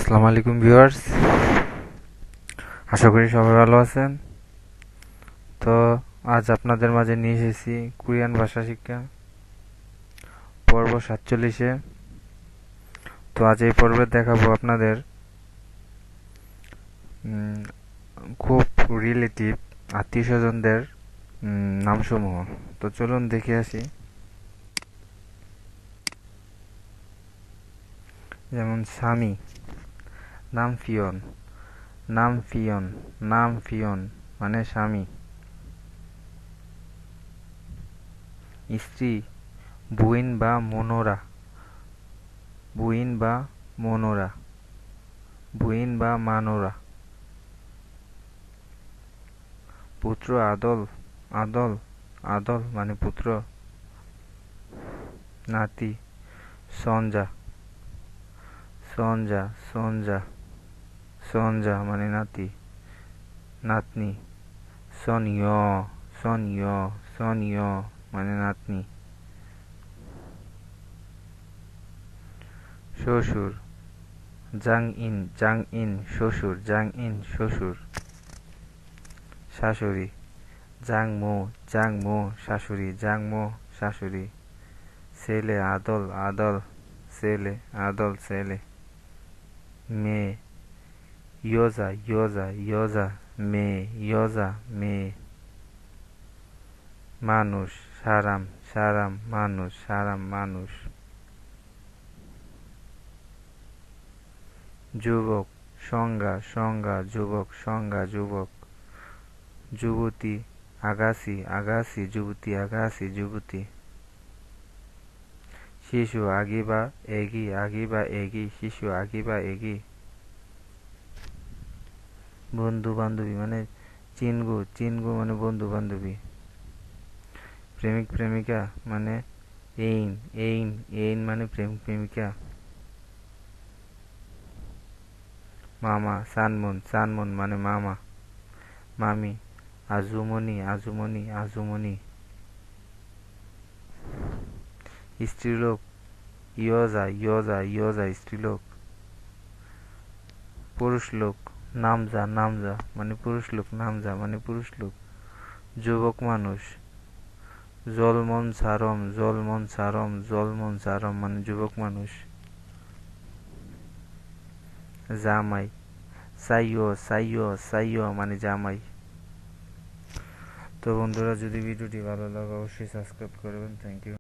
আসসালামু আলাইকুম ভিউয়ার্স, আশা করি সবাই ভালো আছেন। তো আজ আপনাদের মাঝে নিয়ে এসেছি কোরিয়ান ভাষা শিক্ষা পর্ব 47-এ। তো আজ এই পর্বে দেখাবো আপনাদের উম, খুব রিলেটিভ আত্মীয় স্বজনদের নামসমূহ। তো চলুন দেখে আসি। যেমন স্বামী, নাম ফিয়ন, নাম ফিয়ন, নাম ফিয়ন মানে স্বামী। স্ত্রী বুইন বা মনোরা, বুইন বা মনোরা, বুইন বা মানোরা। পুত্র আদল, আদল, আদল মানে পুত্র। নাতি সঞ্জা, সঞ্জা, সঞ্জা, সঞ্জা মানে নাতি, নাতনি। সনিয়, সনিয়, সনিয় মানে নাতনি। শ্বশুর জাং ইন, জাং ইন শ্বশুর, জাং ইন শ্বশুর। শাশুড়ি জাংমো, জাংমো শাশুড়ি, জাংমো শাশুড়ি। ছেলে আদল, আদল ছেলে, আদল ছেলে। মেয়ে ইয়োজা, ইয়োজা, ইয়োজা মেয়ে, ইয়োজা মেয়ে। মানুষ সারাম, সারাম মানুষ, সারাম মানুষ। যুবক সংজ্ঞা, সংজ্ঞা যুবক, সংজ্ঞা যুবক। যুবতী আগাসি, আগাসি যুবতী, আগাসি যুবতী। শিশু আগিবা এগি, আগিবা এগি শিশু, আগিবা এগি। বন্ধু বান্ধবী মানে চিনগু, চিনগু মানে বন্ধু বান্ধবী। প্রেমিক প্রেমিকা মানে এইন, এইন, এইন মানে প্রেমিক প্রেমিকা। মামা সানমুন, সানমুন মানে মামা। মামি আজুমনি, আজুমনি, আজুমনি। স্ত্রীলোক ইয়োজা, ইয়োজা, ইয়োজা স্ত্রীলোক। পুরুষ লোক নামজা, নামজা মানে পুরুষ লোক, নামজা মানে পুরুষ লোক। যুবক মানুষ জলমন সারম, জলমন সারম, জলমন সারম মানে যুবক মানুষ। জামাই সাইয়ো, সাইয়ো, সাইয়ো মানে জামাই। তো বন্ধুরা, যদি ভিডিওটি ভালো লাগে অবশ্যই সাবস্ক্রাইব করবেন। Thank you.